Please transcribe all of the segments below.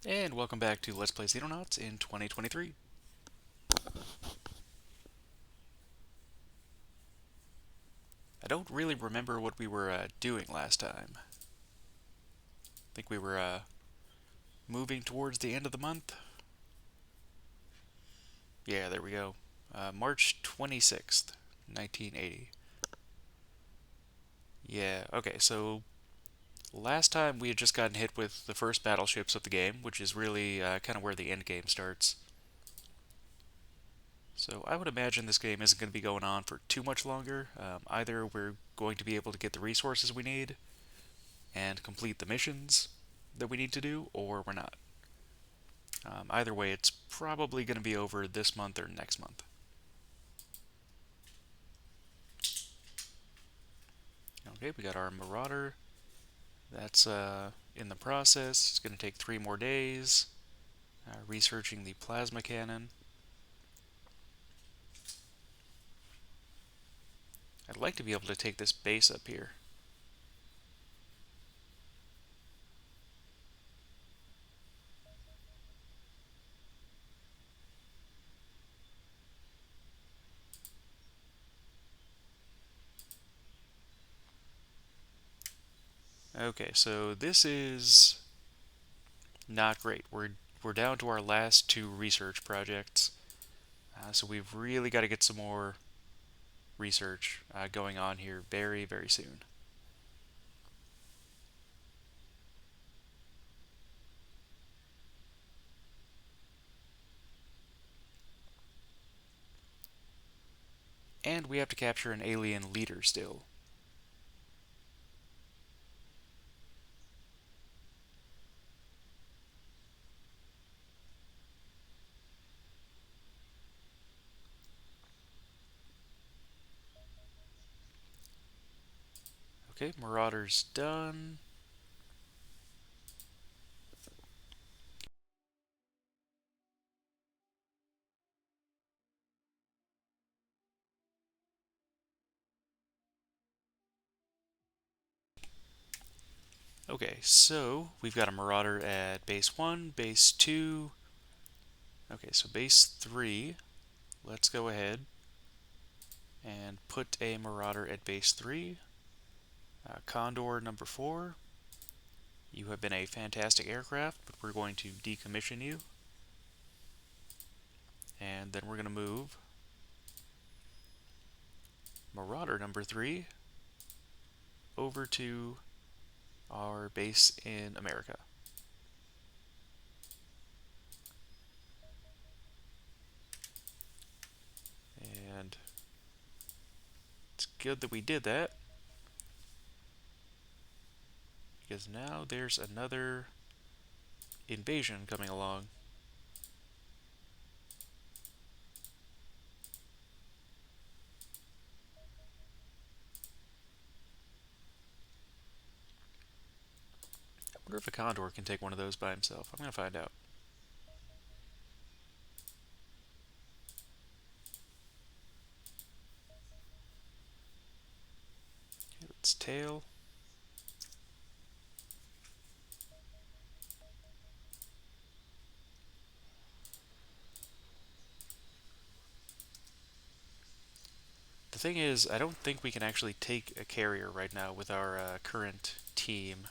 And welcome back to Let's Play Xenonauts in 2023. I don't really remember what we were doing last time. I think we were moving towards the end of the month. Yeah, there we go. March 26th, 1980. Yeah, okay, so last time we had just gotten hit with the first battleships of the game, which is really kind of where the end game starts. So I would imagine this game isn't going to be going on for too much longer. Either we're going to be able to get the resources we need and complete the missions that we need to do, or we're not. Either way, it's probably going to be over this month or next month. Okay, we got our Marauder. That's in the process. It's going to take 3 more days. Researching the plasma cannon. I'd like to be able to take this base up here. Okay, so this is not great. We're down to our last 2 research projects, so we've really got to get some more research going on here very, very soon. And we have to capture an alien leader still. Okay, Marauder's done. Okay, so we've got a Marauder at base 1, base 2. Okay, so base 3. Let's go ahead and put a Marauder at base 3. Condor number 4. You have been a fantastic aircraft, but we're going to decommission you. And then we're going to move Marauder number 3 over to our base in America. And it's good that we did that, because now there's another invasion coming along. I wonder if a Condor can take one of those by himself. I'm going to find out. Okay, let's tail. The thing is, I don't think we can actually take a carrier right now with our current team.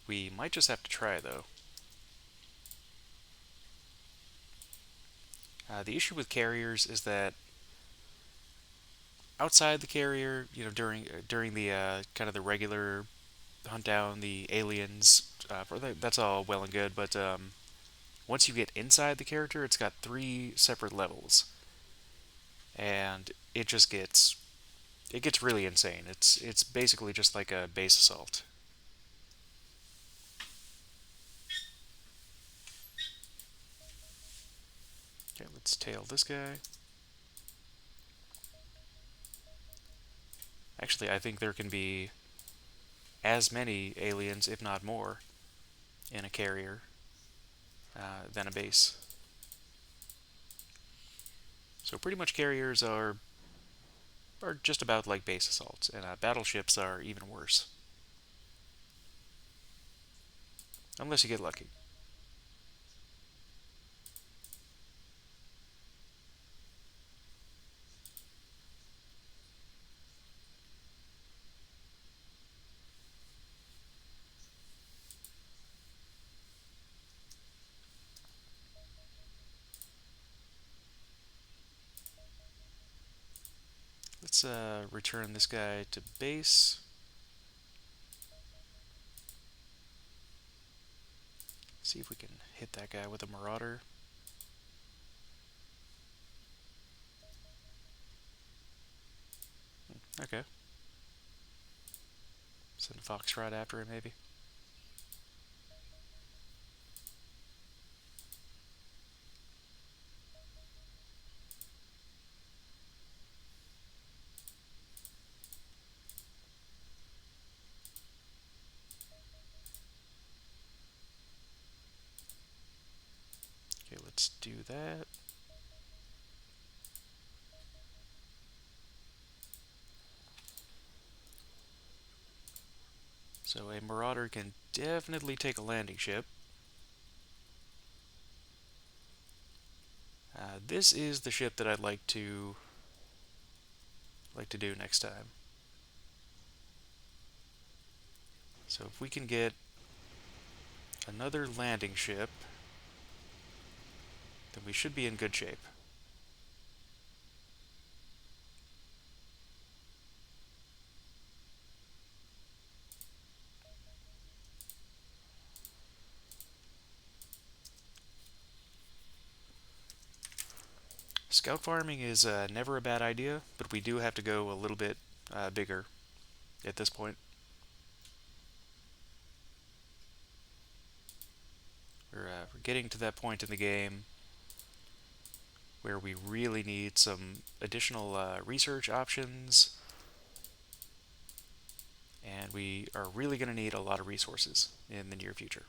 We might just have to try, though. The issue with carriers is that outside the carrier, during the kind of the regular hunt down the aliens, that's all well and good. But once you get inside the character, it's got 3 separate levels, and it just gets really insane. It's basically just like a base assault. Okay, let's tail this guy. Actually, I think there can be as many aliens, if not more, in a carrier than a base. So pretty much carriers are just about like base assaults, and battleships are even worse, unless you get lucky. Let's return this guy to base. See if we can hit that guy with a marauder. Okay. Send a Foxtrot after him, maybe. Okay, let's do that. So a marauder can definitely take a landing ship. This is the ship that I'd like to do next time. So if we can get another landing ship, then we should be in good shape. Scout farming is never a bad idea, but we do have to go a little bit bigger at this point. We're getting to that point in the game where we really need some additional research options, and we are really going to need a lot of resources in the near future.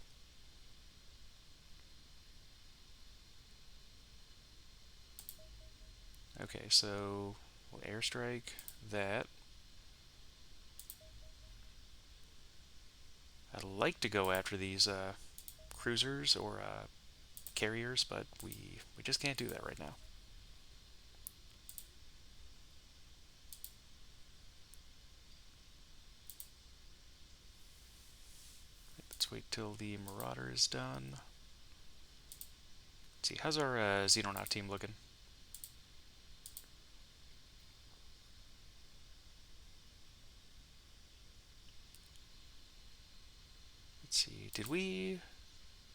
Okay, so we'll airstrike that. I'd like to go after these cruisers or carriers, but we just can't do that right now. Let's wait till the Marauder is done. Let's see, how's our Xenonaut team looking? Let's see, did we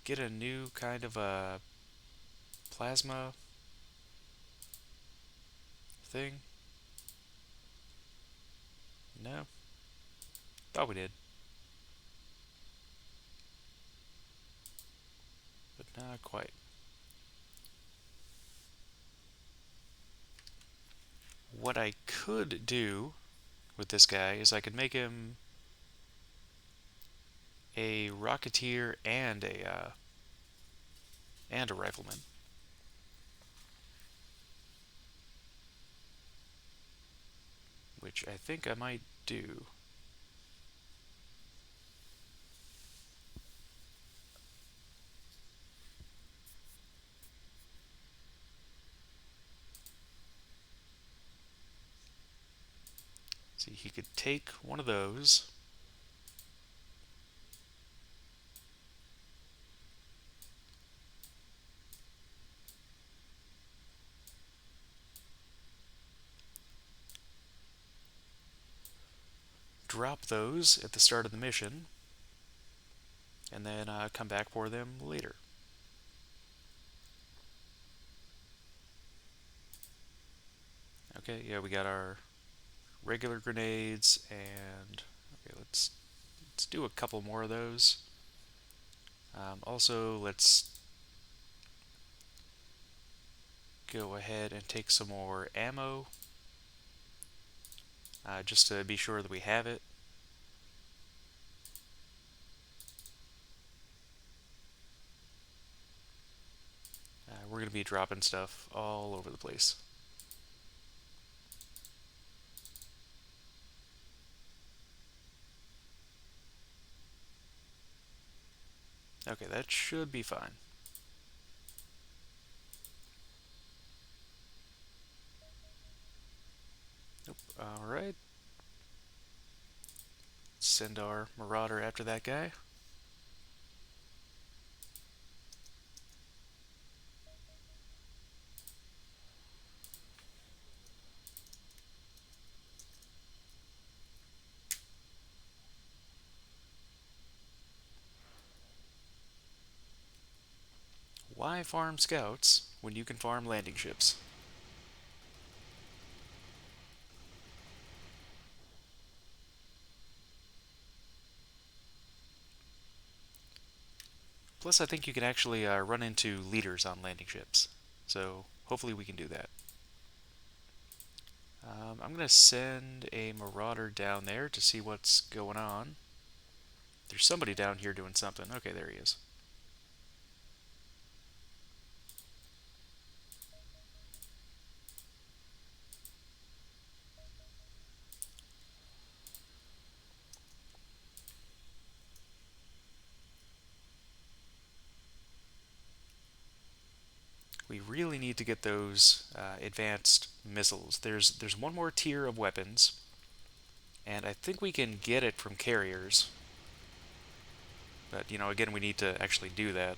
get a new kind of a plasma thing? No? Thought we did, but not quite. What I could do with this guy is I could make him a Rocketeer and a Rifleman. Which I think I might do. See, he could take one of those. Drop those at the start of the mission, and then come back for them later. Okay, yeah, we got our regular grenades, and okay, let's do a couple more of those. Also, let's go ahead and take some more ammo, just to be sure that we have it. We're going to be dropping stuff all over the place. Okay, that should be fine. Nope. Alright. Send our Marauder after that guy. Why farm scouts when you can farm landing ships? Plus, I think you can actually run into leaders on landing ships. So, hopefully we can do that. I'm going to send a Marauder down there to see what's going on. There's somebody down here doing something. Okay, there he is. We really need to get those advanced missiles. There's one more tier of weapons, and I think we can get it from carriers. But, again, we need to actually do that.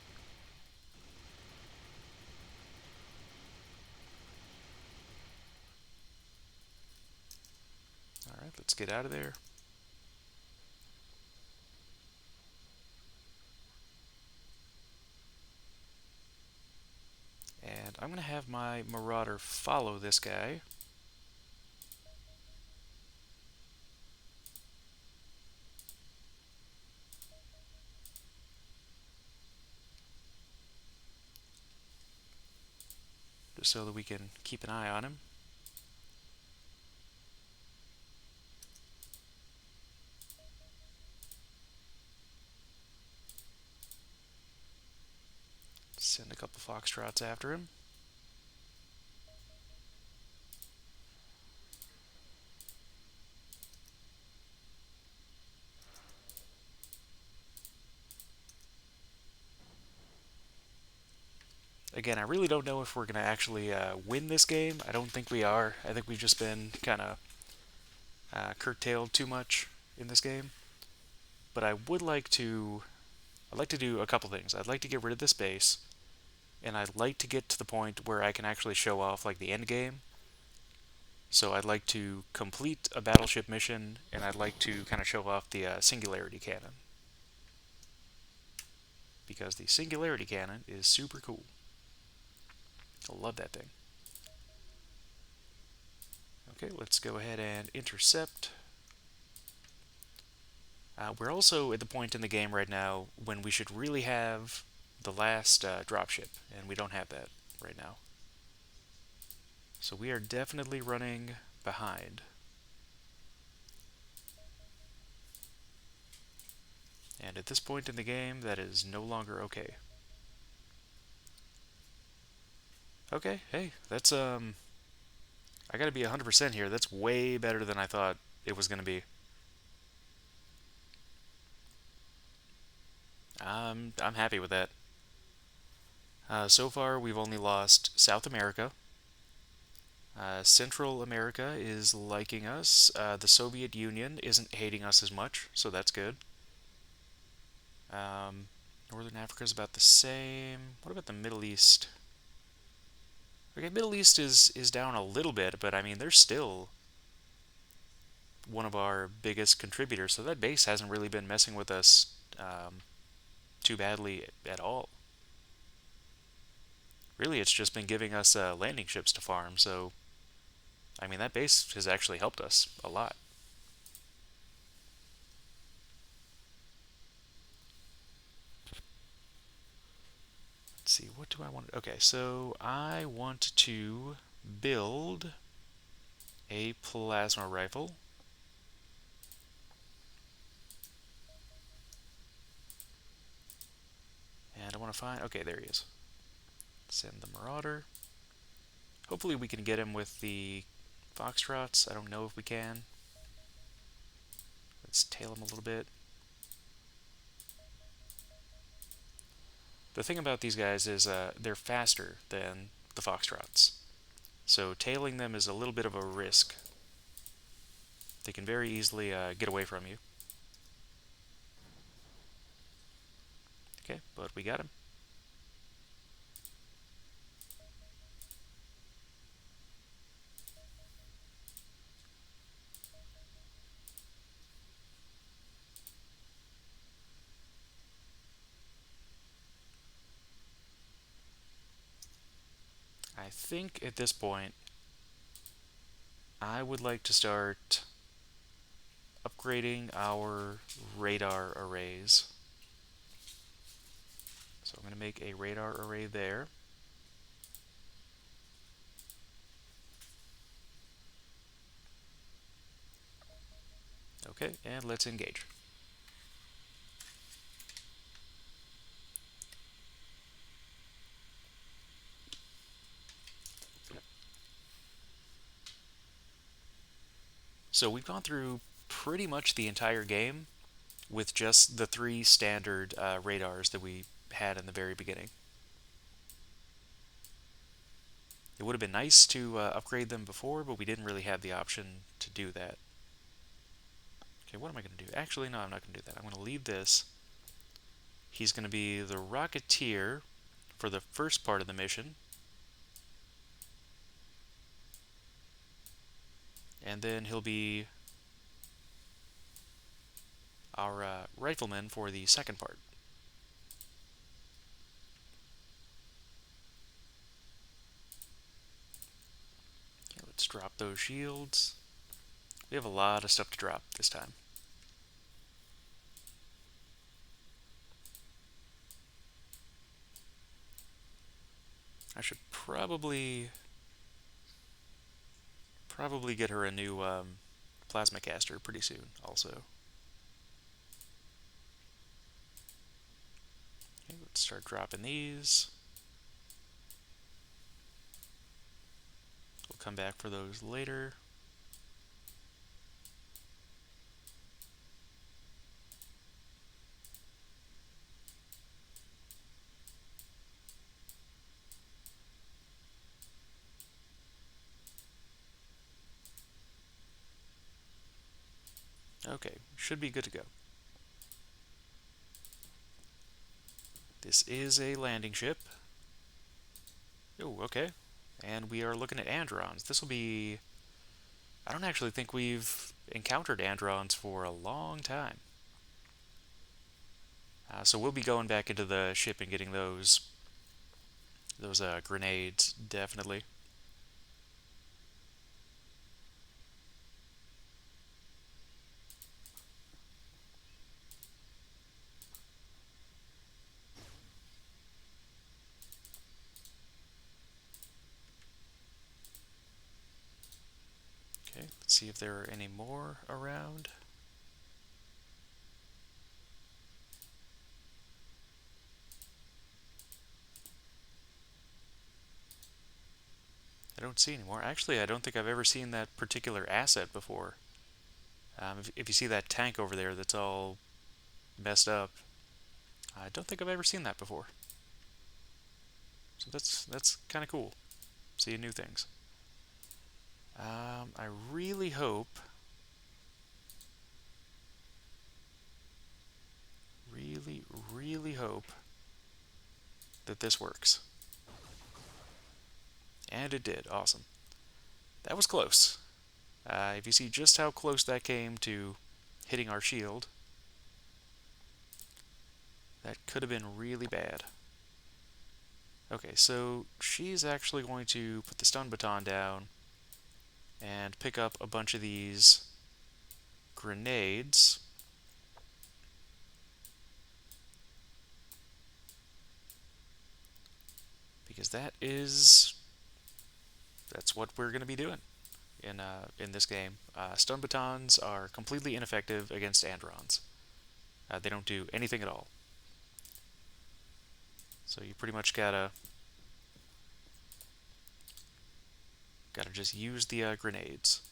Alright, let's get out of there. And I'm going to have my Marauder follow this guy. Just so that we can keep an eye on him. Send a couple Foxtrots after him. Again, I really don't know if we're going to actually win this game. I don't think we are. I think we've just been kind of curtailed too much in this game. But I'd like to do a couple things. I'd like to get rid of this base, and I'd like to get to the point where I can actually show off like the end game. So I'd like to complete a battleship mission, and I'd like to kind of show off the singularity cannon. Because the singularity cannon is super cool. I love that thing. Okay, let's go ahead and intercept. We're also at the point in the game right now when we should really have the last dropship, and we don't have that right now. So we are definitely running behind. And at this point in the game, that is no longer okay. Okay, hey, that's, I gotta be 100% here. That's way better than I thought it was gonna be. I'm happy with that. So far, we've only lost South America. Central America is liking us. The Soviet Union isn't hating us as much, so that's good. Um, Northern Africa is about the same. What about the Middle East? Okay, Middle East is down a little bit, but I mean they're still one of our biggest contributors. So that base hasn't really been messing with us too badly at all. Really, it's just been giving us landing ships to farm. So I mean, that base has actually helped us a lot. Let's see, what do I want? Okay, so I want to build a plasma rifle. And I want to find... Okay, there he is. Send the Marauder. Hopefully we can get him with the Foxtrots. I don't know if we can. Let's tail him a little bit. The thing about these guys is they're faster than the Foxtrots. So tailing them is a little bit of a risk. They can very easily get away from you. Okay, but we got him. I think at this point, I would like to start upgrading our radar arrays. So I'm going to make a radar array there. Okay, and let's engage. So we've gone through pretty much the entire game with just the three standard radars that we had in the very beginning. It would have been nice to upgrade them before, but we didn't really have the option to do that. Okay, what am I going to do? Actually, no, I'm not going to do that. I'm going to leave this. He's going to be the Rocketeer for the first part of the mission. And then he'll be our Rifleman for the second part. Okay, let's drop those shields. We have a lot of stuff to drop this time. I should probably get her a new plasma caster pretty soon also. Okay, let's start dropping these. We'll come back for those later. Okay, should be good to go. This is a landing ship. Oh, okay. And we are looking at Androns. This will be... I don't actually think we've encountered Androns for a long time. So we'll be going back into the ship and getting those grenades, definitely. Okay, let's see if there are any more around. I don't see any more. Actually, I don't think I've ever seen that particular asset before. If you see that tank over there that's all messed up, I don't think I've ever seen that before. So that's kind of cool, seeing new things. I really hope, really hope that this works. And it did. Awesome. That was close. If you see just how close that came to hitting our shield, that could have been really bad. Okay, so she's actually going to put the stun baton down and pick up a bunch of these grenades. Because that's what we're going to be doing in this game. Stun batons are completely ineffective against Androns. They don't do anything at all. So you pretty much gotta just use the grenades.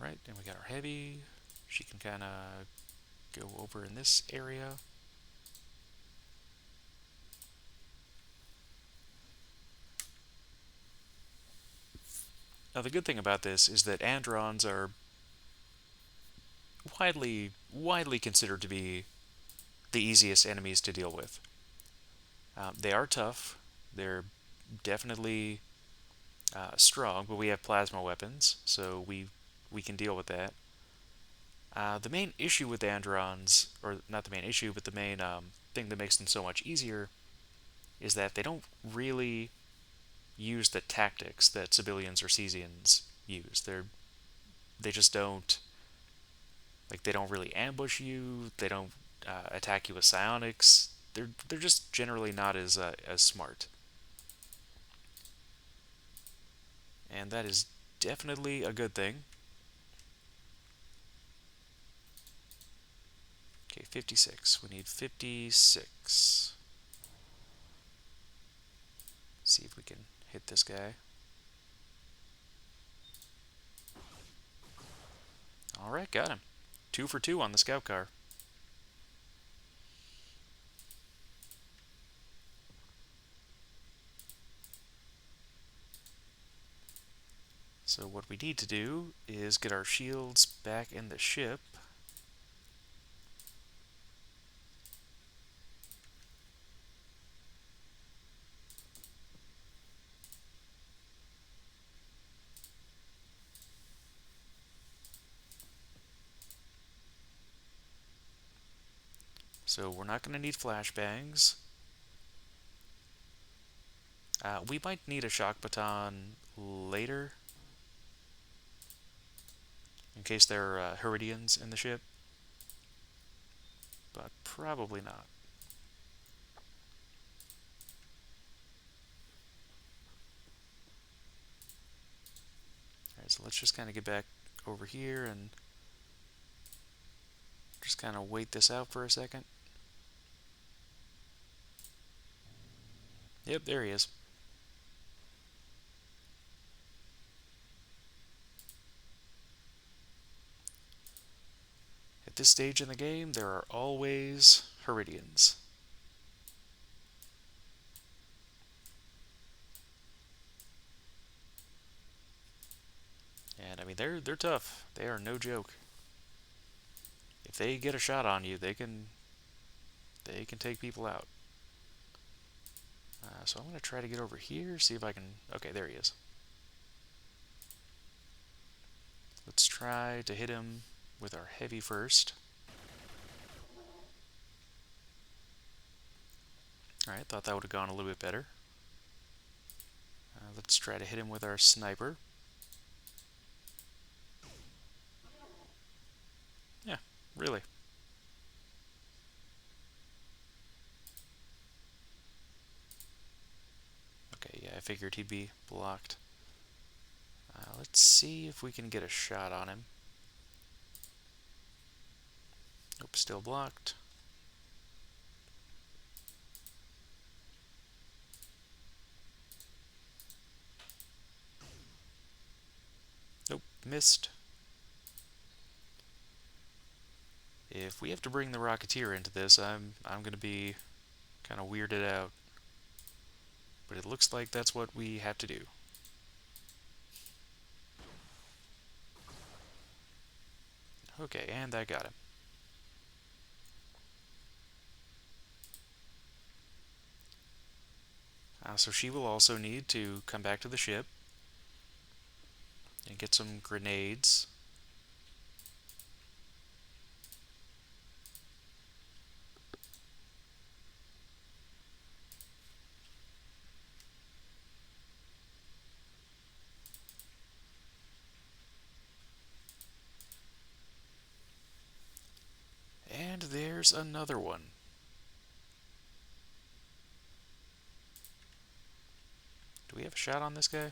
Alright, and we got our heavy. She can kind of go over in this area. Now the good thing about this is that Androns are widely considered to be the easiest enemies to deal with. They are tough. They're definitely strong, but we have plasma weapons, so we can deal with that. The main issue with Androns, or not the main issue, but the main thing that makes them so much easier, is that they don't really use the tactics that civilians or Cesians use. They just don't, like, they don't really ambush you. They don't attack you with psionics. They're just generally not as smart, and that is definitely a good thing. Okay, 56. We need 56. See if we can hit this guy. Alright, got him. 2 for 2 on the scout car. So what we need to do is get our shields back in the ship. So we're not going to need flashbangs. We might need a shock baton later, in case there are Heridians in the ship, but probably not. Alright, so let's just kind of get back over here and just kind of wait this out for a second. Yep, there he is. At this stage in the game, there are always Heridians. And I mean, they're tough. They are no joke. If they get a shot on you, they can take people out. So I'm going to try to get over here, see if I can... Okay, there he is. Let's try to hit him with our heavy first. Alright, thought that would have gone a little bit better. Let's try to hit him with our sniper. Yeah, really. Okay, yeah, I figured he'd be blocked. Let's see if we can get a shot on him. Nope, still blocked. Nope, missed. If we have to bring the Rocketeer into this, I'm going to be kind of weirded out. But it looks like that's what we have to do. Okay, and that got him. So she will also need to come back to the ship and get some grenades. And there's another one. Do we have a shot on this guy?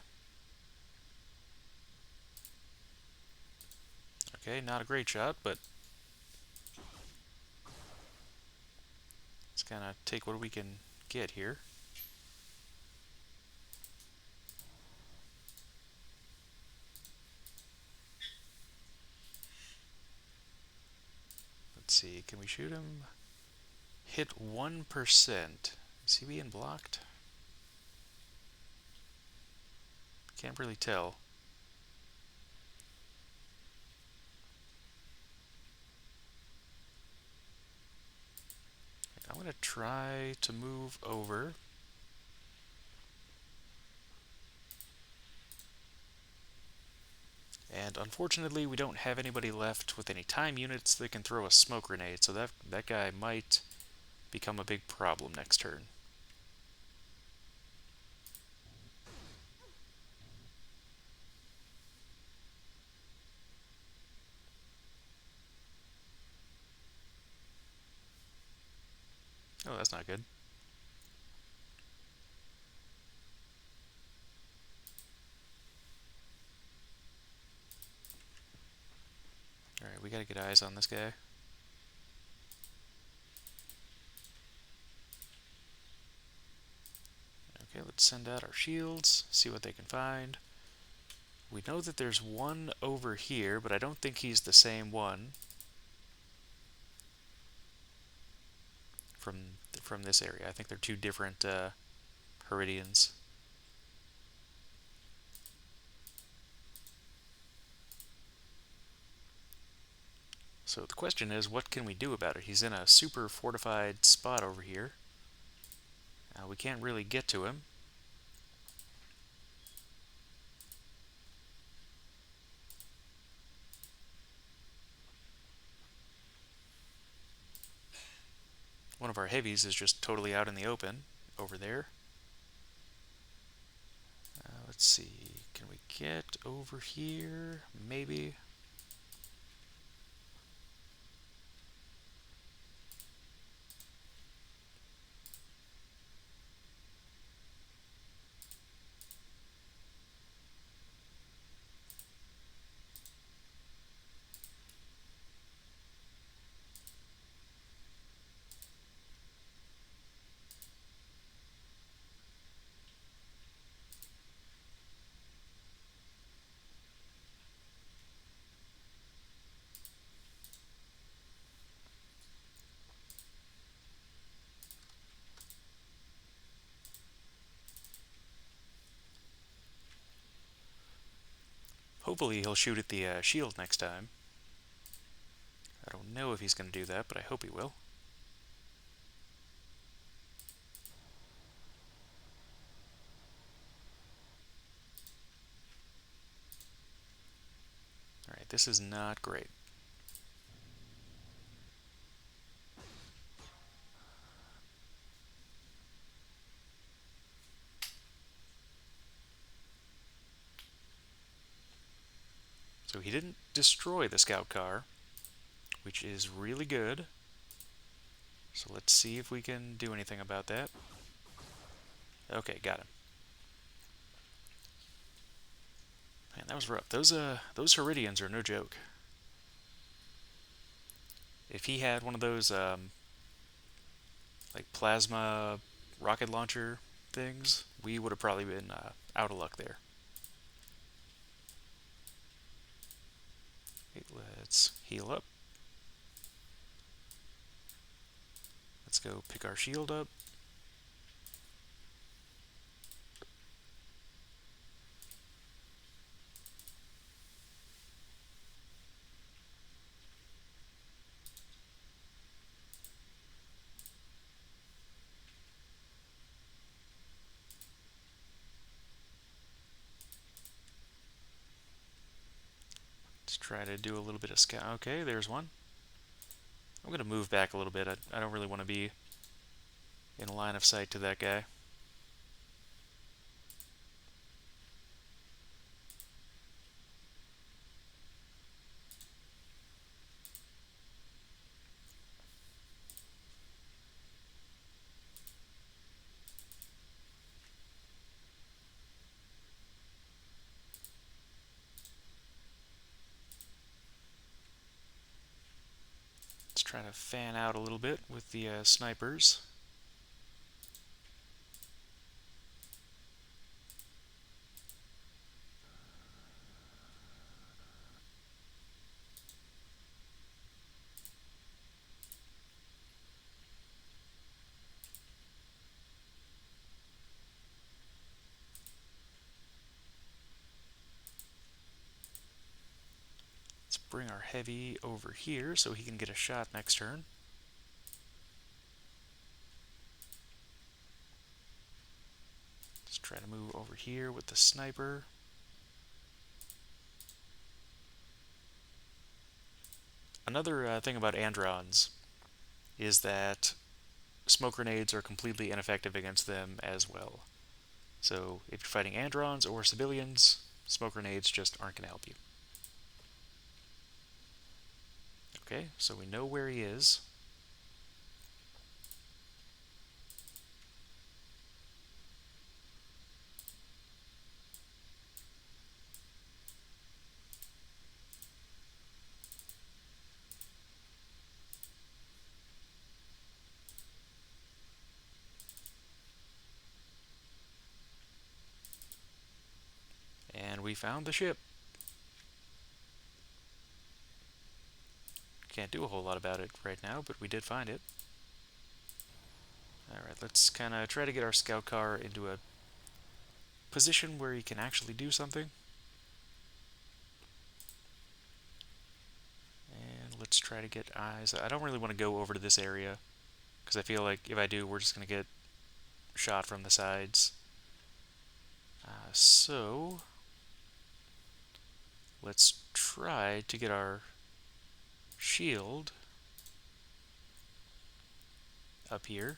Okay, not a great shot, but let's kind of take what we can get here. Let's see, can we shoot him? Hit 1%. Is he being blocked? Can't really tell. I'm going to try to move over. And unfortunately, we don't have anybody left with any time units that can throw a smoke grenade, so that guy might become a big problem next turn. Oh, that's not good. Alright, we gotta get eyes on this guy. Okay, let's send out our shields, see what they can find. We know that there's one over here, but I don't think he's the same one from this area. I think they're two different Heridians. So the question is, what can we do about it? He's in a super fortified spot over here. We can't really get to him. One of our heavies is just totally out in the open over there. Let's see, can we get over here? Maybe. Hopefully he'll shoot at the shield next time. I don't know if he's going to do that, but I hope he will. Alright, this is not great. So he didn't destroy the scout car, which is really good. So let's see if we can do anything about that. Okay, got him. Man, that was rough. Those Heridians are no joke. If he had one of those like plasma rocket launcher things, we would have probably been out of luck there. Okay, let's heal up. Let's go pick our shield up. Let's try to do a little bit of scout. Okay, there's one. I'm going to move back a little bit. I don't really want to be in line of sight to that guy. Let's try to fan out a little bit with the snipers. Let's bring our heavy over here so he can get a shot next turn. Let's try to move over here with the sniper. Another thing about Androns is that smoke grenades are completely ineffective against them as well. So if you're fighting Androns or civilians, smoke grenades just aren't going to help you. Okay, so we know where he is. And we found the ship. Can't do a whole lot about it right now, but we did find it. Alright, let's kind of try to get our scout car into a position where he can actually do something. And let's try to get eyes. I don't really want to go over to this area, because I feel like if I do, we're just going to get shot from the sides. So let's try to get our shield up here.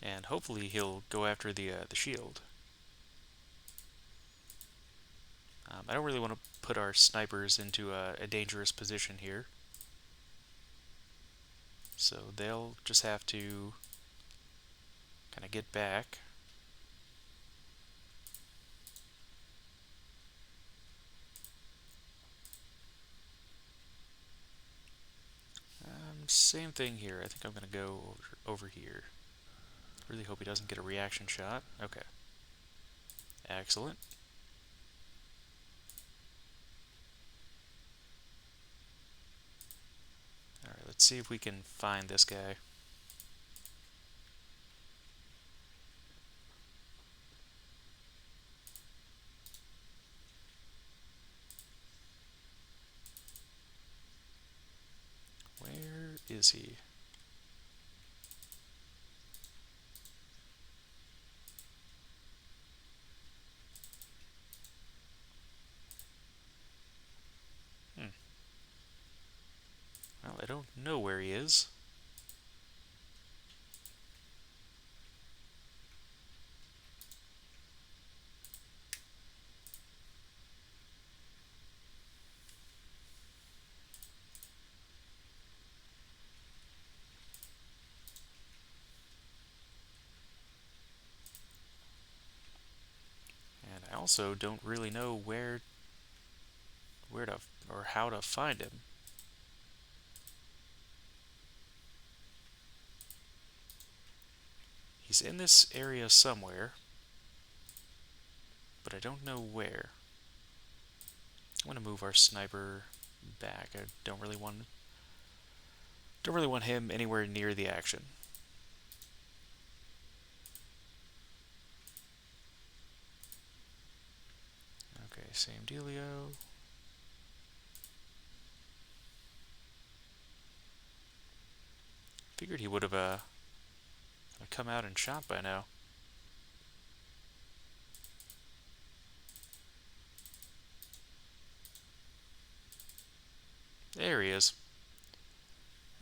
And hopefully he'll go after the shield. I don't really want to put our snipers into a dangerous position here. So they'll just have to kind of get back. Same thing here. I think I'm going to go over here. Really hope he doesn't get a reaction shot. Okay. Excellent. Alright, let's see if we can find this guy. Where is he? Well, I don't know where he is. And I also don't really know where to or how to find him. He's in this area somewhere, but I don't know where. I'm gonna move our sniper back. I don't really want him anywhere near the action. same dealio. Figured he would have come out and shot by now. There he is.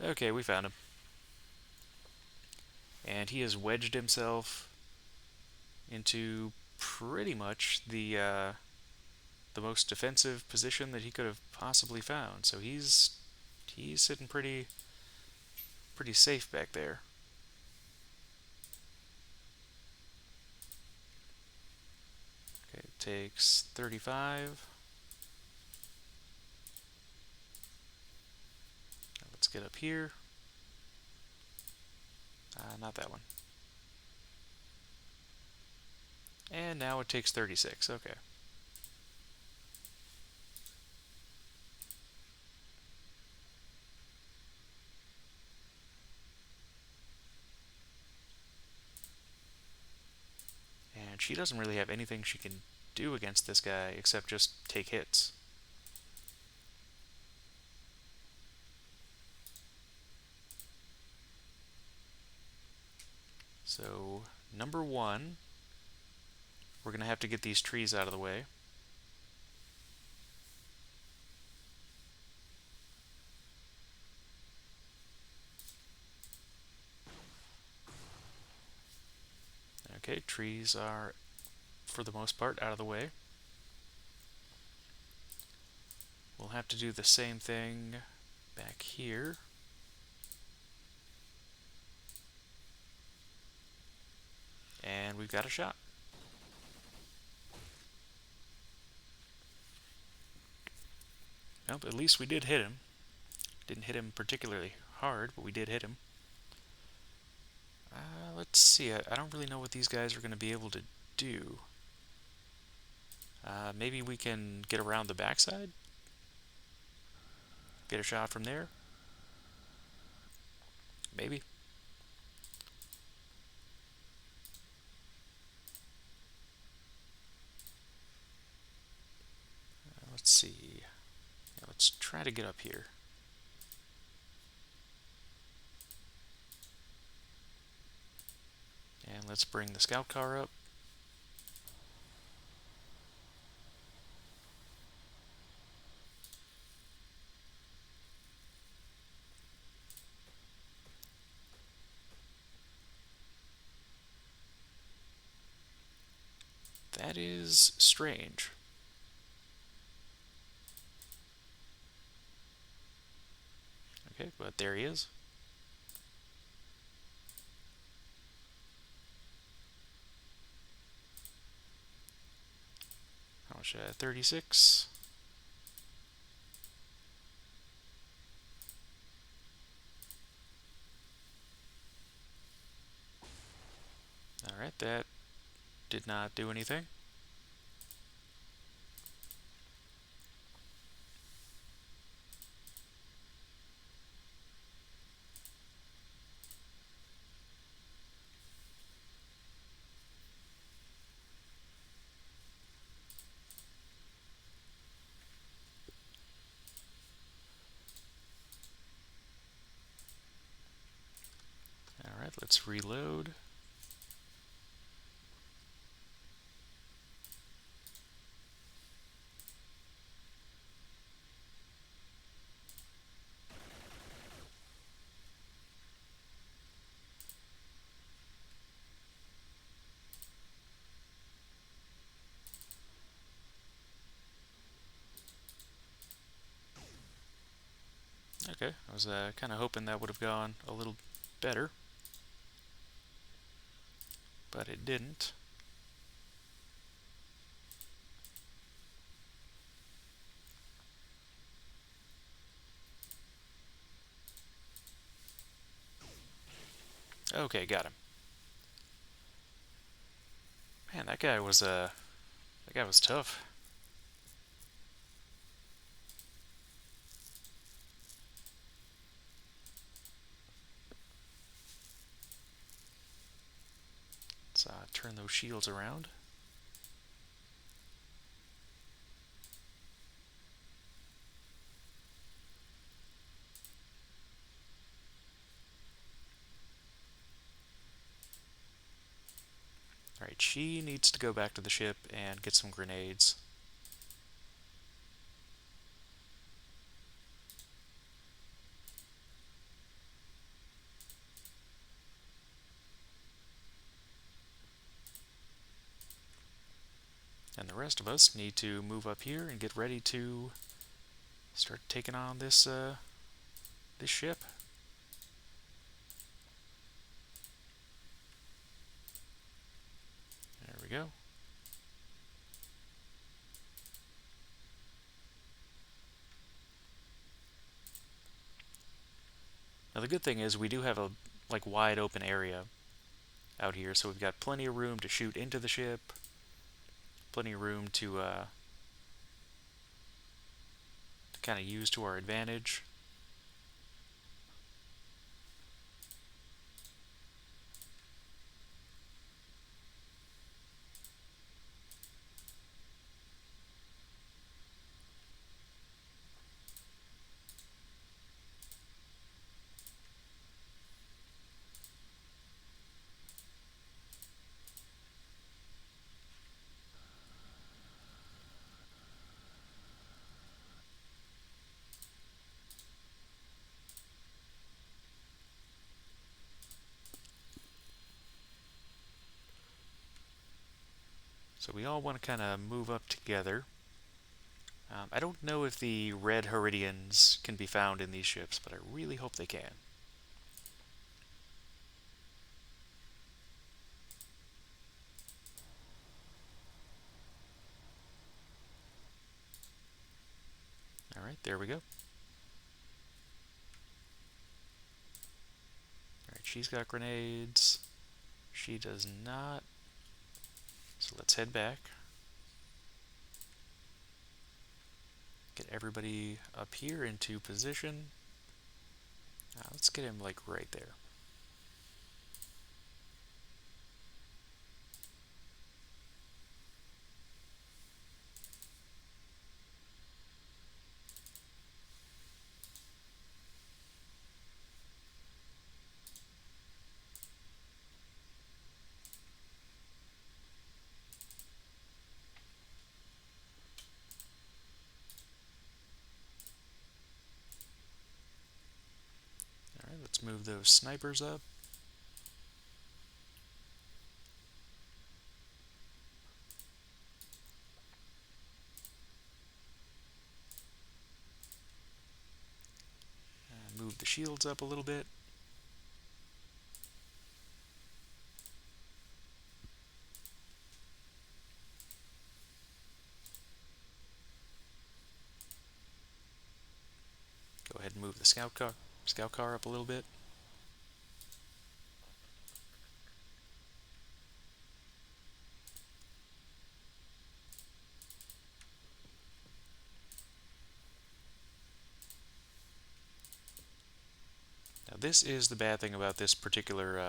Okay, we found him. And he has wedged himself into pretty much the most defensive position that he could have possibly found. So he's sitting pretty safe back there. Okay, it takes 35. Let's get up here. Not that one. And now it takes 36. Okay. And she doesn't really have anything she can do against this guy except just take hits. So, number one, we're going to have to get these trees out of the way. Okay, trees are, for the most part, out of the way. We'll have to do the same thing back here. And we've got a shot. Well, at least we did hit him. Didn't hit him particularly hard, but we did hit him. Let's see. I don't really know what these guys are going to be able to do. Maybe we can get around the backside? Get a shot from there? Maybe. Let's see. Yeah, let's try to get up here. And let's bring the scout car up. That is strange. Okay, but there he is. How much? 36. Alright, that did not do anything. Alright, let's reload. Okay, I was kind of hoping that would have gone a little better, but it didn't. Okay, got him. Man, that guy was tough. Let's turn those shields around. Alright, she needs to go back to the ship and get some grenades. And the rest of us need to move up here and get ready to start taking on this ship. There we go. Now the good thing is we do have a wide open area out here, so we've got plenty of room to shoot into the ship, plenty of room to kind of use to our advantage. So we all want to kind of move up together. I don't know if the red Heridians can be found in these ships, but I really hope they can. Alright, there we go. Alright, she's got grenades. She does not. So let's head back. Get everybody up here into position. Let's get him right there. Alright, let's move those snipers up. Move the shields up a little bit. Go ahead and move the scout car up a little bit. Now this is the bad thing about this particular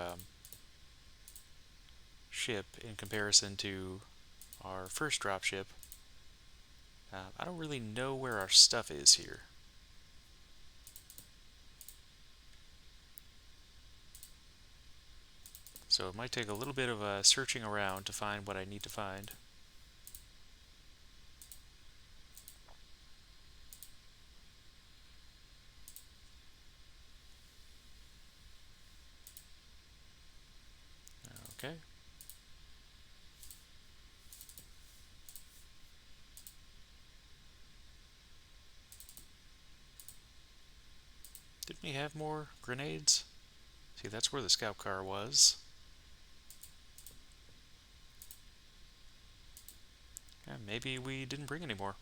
ship in comparison to our first dropship. I don't really know where our stuff is here. So it might take a little bit of searching around to find what I need to find. Okay. Didn't we have more grenades? See, that's where the scout car was. Yeah, maybe we didn't bring any more.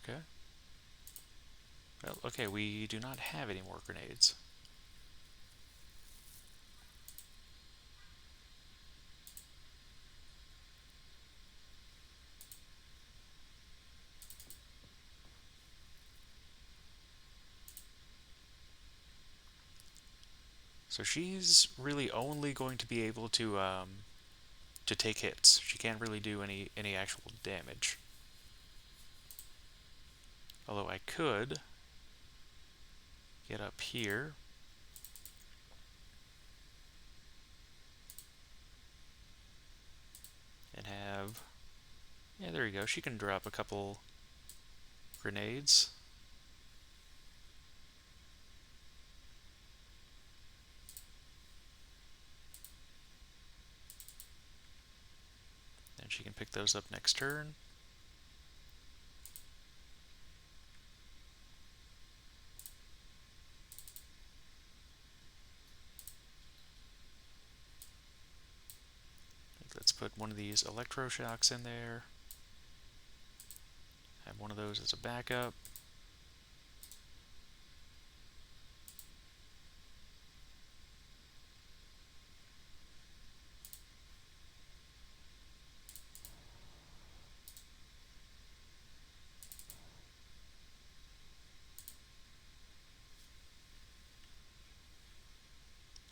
Okay. Well, okay, we do not have any more grenades. So she's really only going to be able to to take hits. She can't really do any actual damage. Although I could get up here and have... Yeah, there you go. She can drop a couple grenades. And she can pick those up next turn. Let's put one of these electroshocks in there. Have one of those as a backup.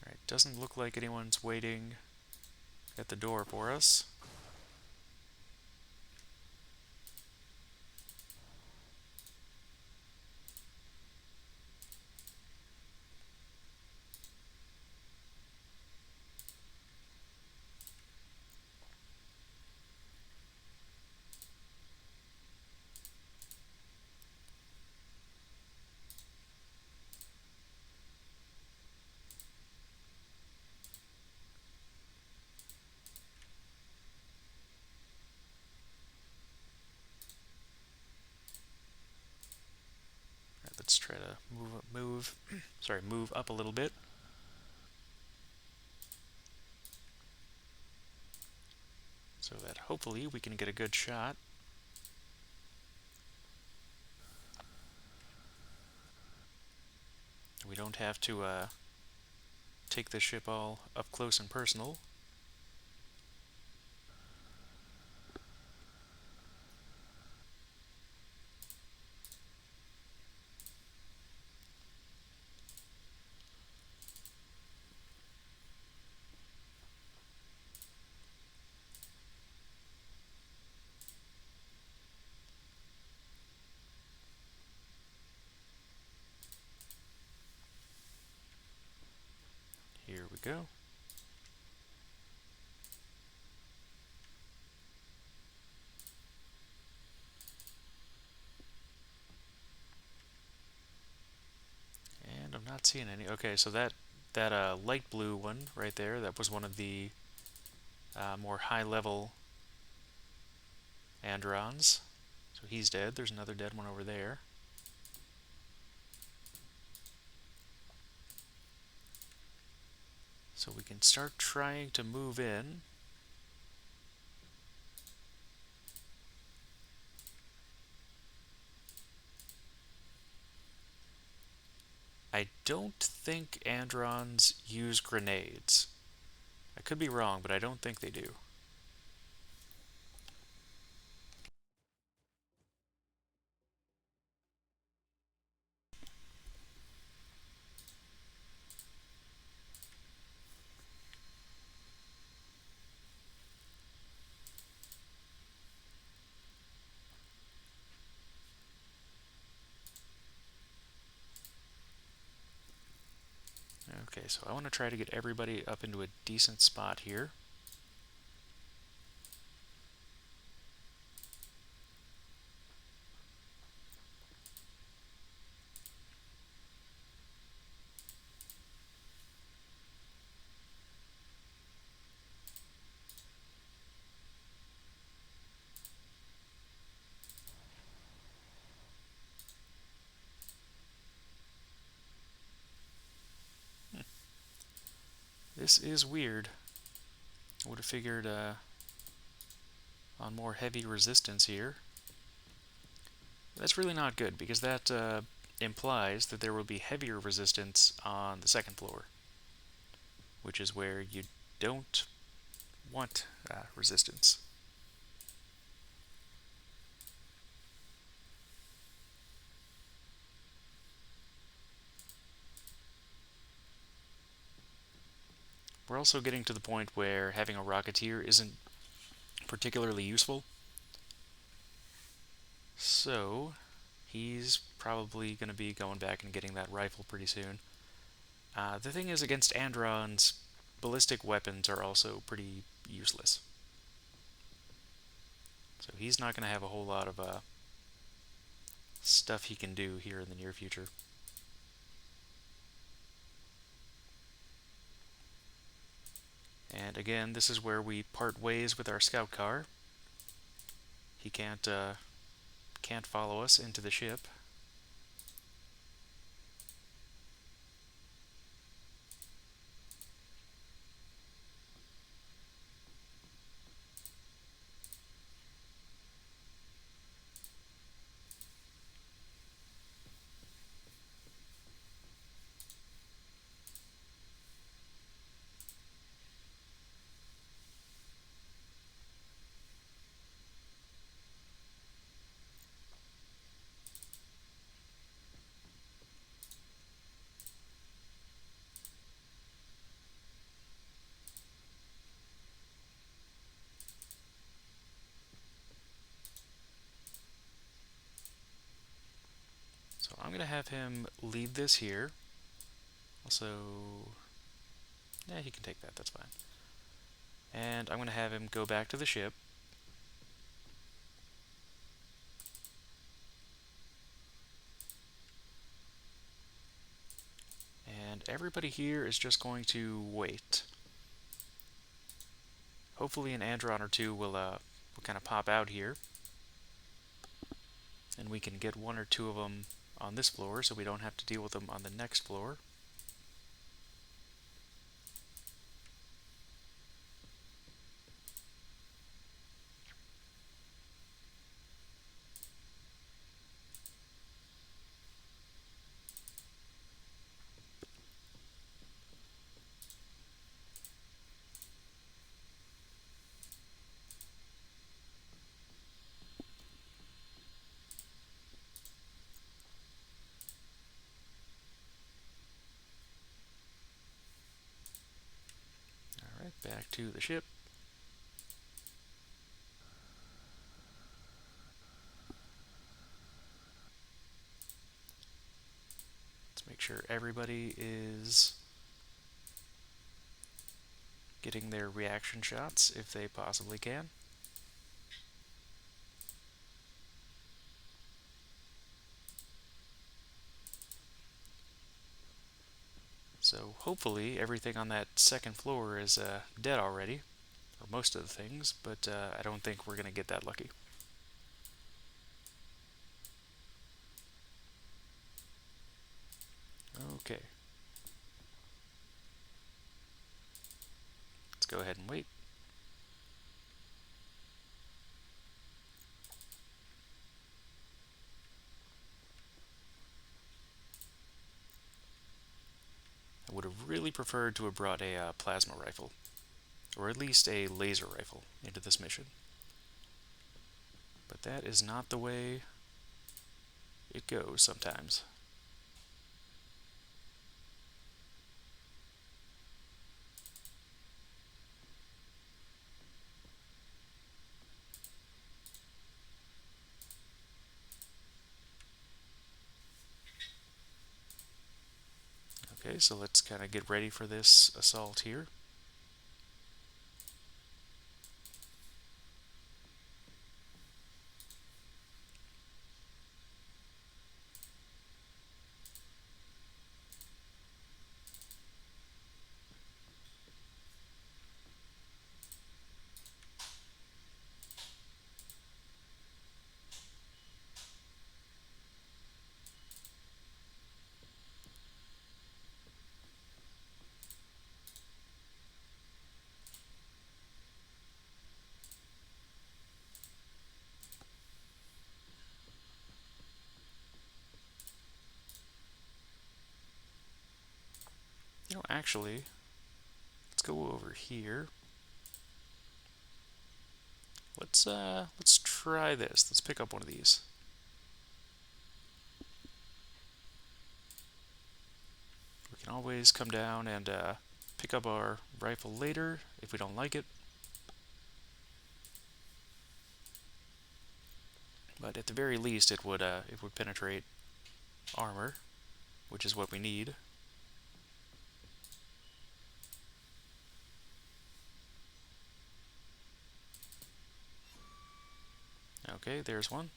Alright, doesn't look like anyone's waiting at the door for us. Alright, let's try to move up a little bit. So that hopefully we can get a good shot. We don't have to take the ship all up close and personal. Here we go. And I'm not seeing any. Okay, so that light blue one right there, that was one of the more high-level Androns. So he's dead. There's another dead one over there. So we can start trying to move in. I don't think Androns use grenades. I could be wrong, but I don't think they do. Okay, so I want to try to get everybody up into a decent spot here. This is weird. I would have figured on more heavy resistance here. That's really not good, because that implies that there will be heavier resistance on the second floor, which is where you don't want resistance. we're also getting to the point where having a Rocketeer isn't particularly useful. So, he's probably going to be going back and getting that rifle pretty soon. The thing is, against Androns, ballistic weapons are also pretty useless. So he's not going to have a whole lot of stuff he can do here in the near future. And again, this is where we part ways with our scout car. He can't follow us into the ship. So I'm going to have him lead this here. Also, yeah, he can take that, that's fine. And I'm going to have him go back to the ship. And everybody here is just going to wait. Hopefully an Andron or two will kind of pop out here. And we can get one or two of them on this floor so we don't have to deal with them on the next floor. Alright, back to the ship. Let's make sure everybody is getting their reaction shots if they possibly can. So hopefully everything on that second floor is dead already, or most of the things, but I don't think we're going to get that lucky. Okay. Let's go ahead and wait. I would have really preferred to have brought a plasma rifle, or at least a laser rifle, into this mission. But that is not the way it goes sometimes. Okay, so let's kind of get ready for this assault here. You know, actually, let's go over here. Let's try this. Let's pick up one of these. We can always come down and pick up our rifle later if we don't like it. But at the very least, it would penetrate armor, which is what we need. Okay, there's one.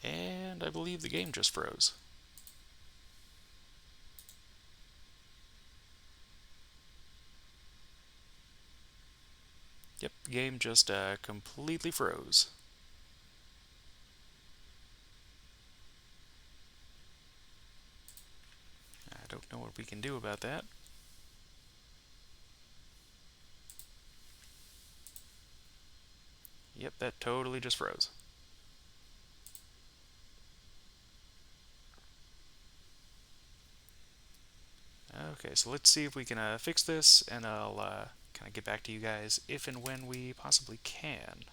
And I believe the game just froze. Yep, the game just completely froze. I don't know what we can do about that. Yep, that totally just froze. Okay, so let's see if we can fix this, and I'll kind of get back to you guys if and when we possibly can.